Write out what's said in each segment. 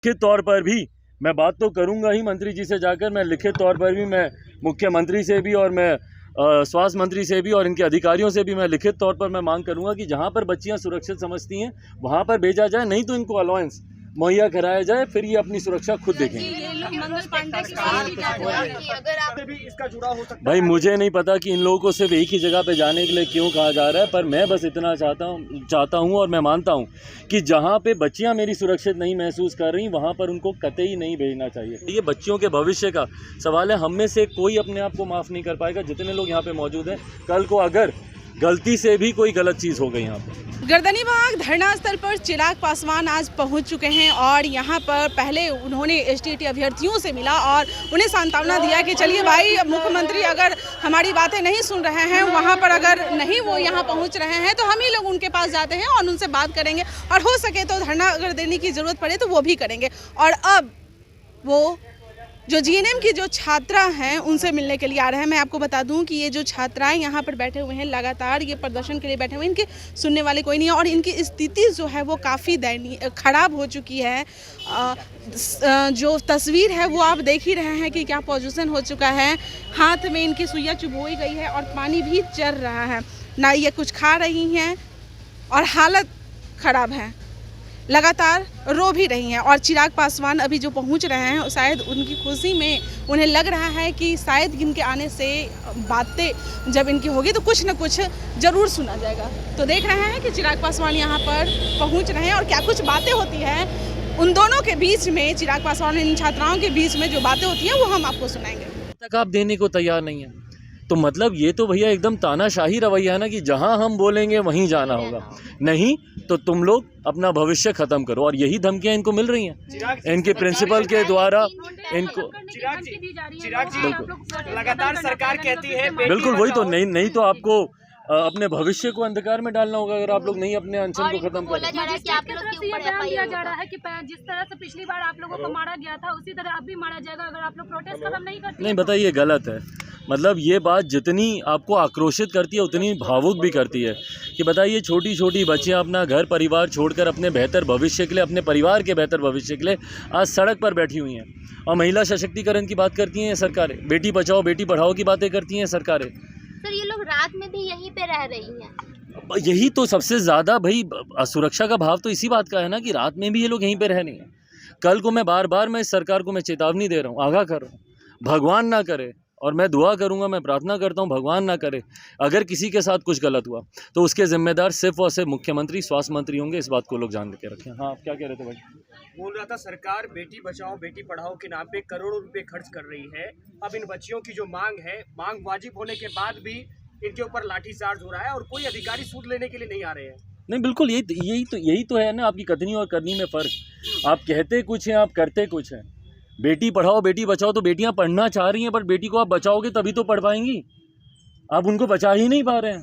लिखित तौर पर भी मैं बात तो करूंगा ही मंत्री जी से जाकर, मैं लिखित तौर पर भी मैं मुख्यमंत्री से भी और मैं स्वास्थ्य मंत्री से भी और इनके अधिकारियों से भी मैं लिखित तौर पर मैं मांग करूंगा कि जहां पर बच्चियां सुरक्षित समझती हैं वहां पर भेजा जाए, नहीं तो इनको अलाउंस मुहैया कराया जाए, फिर ये अपनी सुरक्षा खुद देखेंगे। भाई मुझे नहीं पता कि इन लोगों को सिर्फ एक ही जगह पे जाने के लिए क्यों कहा जा रहा है, पर मैं बस इतना चाहता हूँ और मैं मानता हूँ कि जहाँ पे बच्चियाँ मेरी सुरक्षित नहीं महसूस कर रही वहाँ पर उनको कतई नहीं भेजना चाहिए। ये बच्चियों के भविष्य का सवाल है। हम में से कोई अपने आप को माफ़ नहीं कर पाएगा, जितने लोग यहाँ पे मौजूद हैं। कल को अगर गलती से भी कोई गलत चीज़ हो गई यहाँ पर। गर्दनीबाग धरना स्थल पर चिराग पासवान आज पहुंच चुके हैं और यहाँ पर पहले उन्होंने एसटीटी अभ्यर्थियों से मिला और उन्हें सांत्वना दिया कि चलिए भाई, मुख्यमंत्री अगर हमारी बातें नहीं सुन रहे हैं, वहाँ पर अगर नहीं वो यहाँ पहुँच रहे हैं तो हम ही लोग उनके पास जाते हैं और उनसे बात करेंगे और हो सके तो धरना अगर देने की ज़रूरत पड़े तो वो भी करेंगे। और अब वो जो जीएनएम की जो छात्रा हैं उनसे मिलने के लिए आ रहे हैं। मैं आपको बता दूं कि ये जो छात्राएं यहाँ पर बैठे हुए हैं, लगातार ये प्रदर्शन के लिए बैठे हुए हैं, इनके सुनने वाले कोई नहीं है और इनकी स्थिति जो है वो काफ़ी दयनीय खराब हो चुकी है। जो तस्वीर है वो आप देख ही रहे हैं कि क्या पोजीशन हो चुका है। हाथ में इनकी सुइयाँ चुभोई गई है और पानी भी चल रहा है, ना ये कुछ खा रही हैं और हालत ख़राब है, लगातार रो भी रही हैं। और चिराग पासवान अभी जो पहुंच रहे हैं, शायद उनकी खुशी में उन्हें लग रहा है कि शायद इनके आने से बातें जब इनकी होगी तो कुछ न कुछ ज़रूर सुना जाएगा। तो देख रहे हैं कि चिराग पासवान यहाँ पर पहुंच रहे हैं और क्या कुछ बातें होती हैं उन दोनों के बीच में, चिराग पासवान इन छात्राओं के बीच में जो बातें होती हैं वो हम आपको सुनाएंगे। तक आप देने को तैयार नहीं है तो मतलब ये तो भैया एकदम तानाशाही रवैया है ना कि जहां हम बोलेंगे वहीं जाना होगा, नहीं तो तुम लोग अपना भविष्य खत्म करो। और यही धमकियां इनको मिल रही हैं इनके प्रिंसिपल के द्वारा। इनको लगातार सरकार कहती है, बिल्कुल वही तो, नहीं तो आपको अपने भविष्य को अंधकार में डालना होगा अगर आप लोग नहीं अपने अनशन को खत्म करें। दिया जा रहा है कि जिस तरह से पिछली बार आप लोगों को मारा गया था उसी तरह अब भी मारा जाएगा अगर आप लोग प्रोटेस्ट खत्म नहीं करते। नहीं बताइए, गलत है। मतलब ये बात जितनी आपको आक्रोशित करती है उतनी भावुक भी करती है कि बताइए, छोटी छोटी बच्चियां अपना घर परिवार छोड़कर अपने बेहतर भविष्य के लिए, अपने परिवार के बेहतर भविष्य के लिए आज सड़क पर बैठी हुई हैं और महिला सशक्तिकरण की बात करती हैं सरकारें, बेटी बचाओ बेटी पढ़ाओ की बातें करती हैं सरकारें। सर ये लोग रात में भी यहीं पे रह रही हैं। यही तो सबसे ज़्यादा भाई असुरक्षा का भाव तो इसी बात का है ना कि रात में भी ये लोग यहीं पे रह रही हैं। कल को मैं बार बार मैं इस सरकार को मैं चेतावनी दे रहा हूँ, आगाह कर रहा हूँ, भगवान ना करे और मैं दुआ करूंगा, मैं प्रार्थना करता हूं भगवान ना करे अगर किसी के साथ कुछ गलत हुआ तो उसके जिम्मेदार सिर्फ और सिर्फ मुख्यमंत्री स्वास्थ्य मंत्री होंगे। इस बात को लोग जान के रखें। हाँ, आप क्या कह रहे थे भाई? बोल रहा था सरकार बेटी बचाओ बेटी पढ़ाओ के नाम पे करोड़ों रुपए खर्च कर रही है। अब इन बच्चियों की जो मांग है, मांग वाजिब होने के बाद भी इनके ऊपर लाठीचार्ज हो रहा है और कोई अधिकारी सूद लेने के लिए नहीं आ रहे हैं। नहीं बिल्कुल, यही तो है ना आपकी कथनी और करनी में फ़र्क। आप कहते कुछ हैं, आप करते कुछ हैं। बेटी पढ़ाओ बेटी बचाओ तो बेटियां पढ़ना चाह रही हैं, पर बेटी को आप बचाओगे तभी तो पढ़ पाएंगी। आप उनको बचा ही नहीं पा रहे हैं,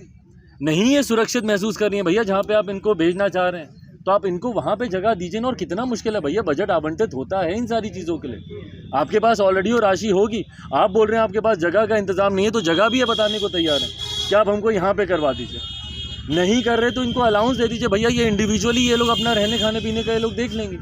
नहीं ये सुरक्षित महसूस कर रही हैं भैया। जहाँ पे आप इनको भेजना चाह रहे हैं तो आप इनको वहाँ पे जगह दीजिए ना। और कितना मुश्किल है भैया, बजट आवंटित होता है इन सारी चीज़ों के लिए। आपके पास ऑलरेडी वो राशि होगी, आप बोल रहे हैं आपके पास जगह का इंतजाम नहीं है, तो जगह भी ये बताने को तैयार है क्या आप हमको यहाँ पर करवा दीजिए। नहीं कर रहे तो इनको अलाउंस दे दीजिए भैया, ये इंडिविजुअली ये लोग अपना रहने खाने पीने का ये लोग देख लेंगे।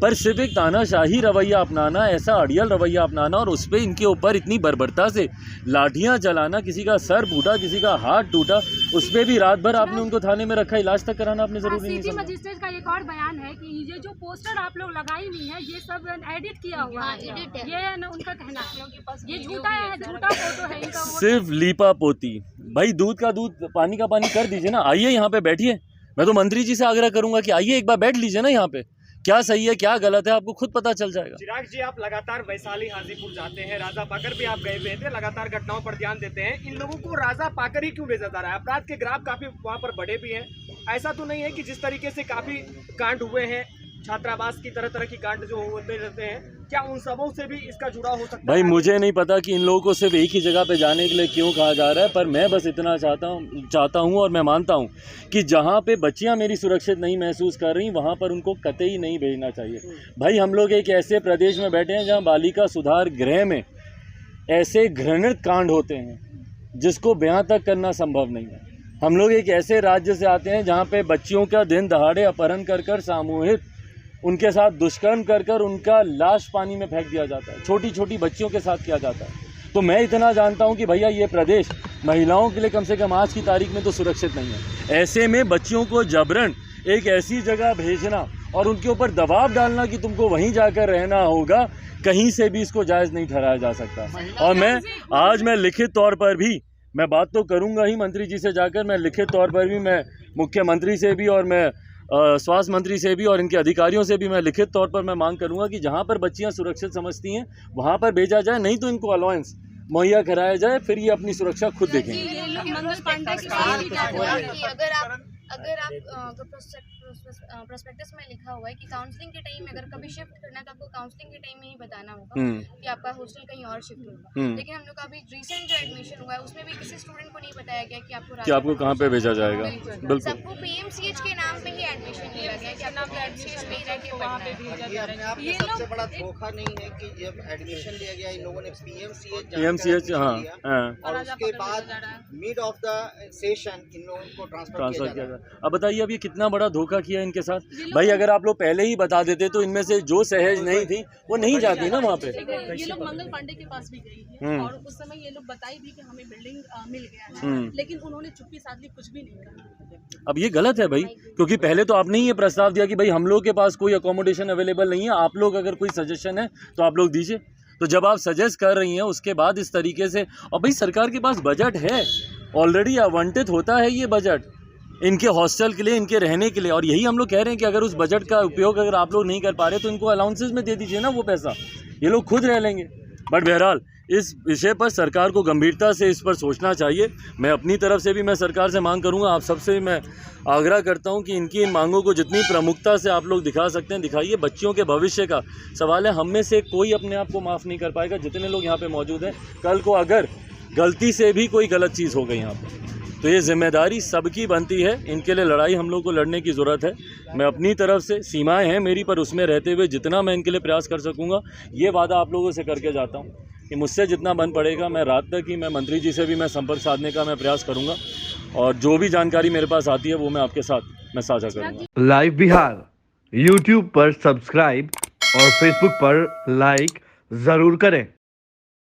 पर सिर्फ एक तानाशाही रवैया अपनाना, ऐसा अड़ियल रवैया अपनाना और उस पर इनके ऊपर इतनी बर्बरता से लाठियां चलाना, किसी का सर फूटा किसी का हाथ टूटा, उस पर भी रात भर आपने उनको थाने में रखा, इलाज तक कराना आपने जरूरी नहीं समझा। मजिस्ट्रेट का एक और बयान है कि ये जो पोस्टर आप लोग लगाई हुई है ये सब एडिट किया हुआ है, ये न उनका कहना है, ये झूठा है, झूठा फोटो है इनका। सिर्फ लीपा पोती भाई, दूध का दूध पानी का पानी कर दीजिए ना। आइए यहाँ पे बैठिए, मैं तो मंत्री जी से आग्रह करूंगा कि आइए एक बार बैठ लीजिए ना यहाँ पे। क्या सही है क्या गलत है आपको खुद पता चल जाएगा। चिराग जी, आप लगातार वैशाली हाजीपुर जाते हैं, राजा पाकर भी आप गए हुए थे, लगातार घटनाओं पर ध्यान देते हैं। इन लोगों को राजा पाकर ही क्यों भेजा जा रहा है? अपराध के ग्राफ काफी वहाँ पर बढ़े भी हैं। ऐसा तो नहीं है कि जिस तरीके से काफी कांड हुए हैं, छात्रावास की तरह की कांड जो होते रहते हैं, क्या उन सबों से भी इसका जुड़ा हो सकता है? भाई मुझे नहीं पता कि इन लोगों को सिर्फ एक ही जगह पे जाने के लिए क्यों कहा जा रहा है, पर मैं बस इतना चाहता हूँ और मैं मानता हूँ कि जहाँ पे बच्चियाँ मेरी सुरक्षित नहीं महसूस कर रही वहाँ पर उनको कतई नहीं भेजना चाहिए। भाई हम लोग एक ऐसे प्रदेश में बैठे हैं जहाँ बालिका सुधार गृह में ऐसे घृणित कांड होते हैं जिसको बयां तक करना संभव नहीं है। हम लोग एक ऐसे राज्य से आते हैं जहाँ पे बच्चियों का दिन दहाड़े अपहरण कर सामूहिक उनके साथ दुष्कर्म कर कर उनका लाश पानी में फेंक दिया जाता है, छोटी छोटी बच्चियों के साथ किया जाता है। तो मैं इतना जानता हूं कि भैया ये प्रदेश महिलाओं के लिए कम से कम आज की तारीख में तो सुरक्षित नहीं है। ऐसे में बच्चियों को जबरन एक ऐसी जगह भेजना और उनके ऊपर दबाव डालना कि तुमको वहीं जाकर रहना होगा, कहीं से भी इसको जायज़ नहीं ठहराया जा सकता। और मैं लिखित तौर पर भी मैं बात तो करूंगा ही मंत्री जी से जाकर, मैं लिखित तौर पर भी मैं मुख्यमंत्री से भी और मैं स्वास्थ्य मंत्री से भी और इनके अधिकारियों से भी मैं लिखित तौर पर मैं मांग करूंगा कि जहां पर बच्चियां सुरक्षित समझती हैं वहां पर भेजा जाए, नहीं तो इनको अलाउंस मुहैया कराया जाए, फिर ये अपनी सुरक्षा खुद देखेंगे। ये लोग मंगल पांडे की बात भी कर रहे हैं कि अगर आप प्रोस्पेक्टस में लिखा हुआ है कि काउंसलिंग के टाइम अगर कभी शिफ्ट करना है तो आपको काउंसलिंग के टाइम में ही बताना होगा कि आपका हॉस्टल कहीं और शिफ्ट होगा। लेकिन हम लोग का अभी रिसेंट जो एडमिशन हुआ है उसमें भी किसी स्टूडेंट को नहीं बताया गया कि आपको कहाँ पे भेजा जाएगा। बिल्कुल, सबको पीएमसीएच के नाम पे ही एडमिशन दिया गया कि आपको पीएमसीएच में ही रह के पढ़ना है। ये अपने आप में सबसे बड़ा धोखा नहीं है कि जब एडमिशन लिया गया इन लोगों ने पीएमसीएच और उसके बाद mid of the session in लोगों को ट्रांसफर किया जाए। अब बताइए अब ये कितना बड़ा धोखा किया इनके साथ। भाई अगर आप लोग पहले ही बता देते तो इनमें से जो सहज नहीं थी वो नहीं जाती ना वहाँ पे। ये लोग मंगल पांडे के पास भी गई है और उस समय ये लोग बताई भी कि हमें बिल्डिंग मिल गया है, लेकिन उन्होंने चुप्पी साध ली, कुछ भी नहीं कहा। अब ये गलत है भाई, क्योंकि पहले तो आपने ही ये प्रस्ताव दिया कि भाई हम लोग के पास कोई अकोमोडेशन अवेलेबल नहीं है, आप लोग अगर कोई सजेशन है तो आप लोग दीजिए। तो जब आप सजेस्ट कर रही हैं उसके बाद इस तरीके से, और भाई सरकार के पास बजट है, ऑलरेडी आवंटित होता है ये बजट इनके हॉस्टल के लिए, इनके रहने के लिए, और यही हम लोग कह रहे हैं कि अगर उस बजट का उपयोग अगर आप लोग नहीं कर पा रहे तो इनको अलाउंसेस में दे दीजिए ना वो पैसा, ये लोग खुद रह लेंगे। बट बहरहाल इस विषय पर सरकार को गंभीरता से इस पर सोचना चाहिए। मैं अपनी तरफ से भी मैं सरकार से मांग करूंगा, आप सबसे मैं आग्रह करता हूं कि इनकी इन मांगों को जितनी प्रमुखता से आप लोग दिखा सकते हैं दिखाइए। बच्चियों के भविष्य का सवाल है, हम में से कोई अपने आप को माफ़ नहीं कर पाएगा जितने लोग यहाँ पे मौजूद हैं। कल को अगर गलती से भी कोई गलत चीज़ हो गई यहाँ पर तो ये जिम्मेदारी सबकी बनती है। इनके लिए लड़ाई हम लोग को लड़ने की ज़रूरत है। मैं अपनी तरफ से, सीमाएं हैं मेरी, पर उसमें रहते हुए जितना मैं इनके लिए प्रयास कर सकूंगा ये वादा आप लोगों से करके जाता हूं कि मुझसे जितना बन पड़ेगा मैं रात तक ही मैं मंत्री जी से भी मैं संपर्क साधने का मैं प्रयास करूंगा और जो भी जानकारी मेरे पास आती है वो मैं आपके साथ मैं साझा करूँगा। लाइव बिहार यूट्यूब पर सब्सक्राइब और फेसबुक पर लाइक ज़रूर करें।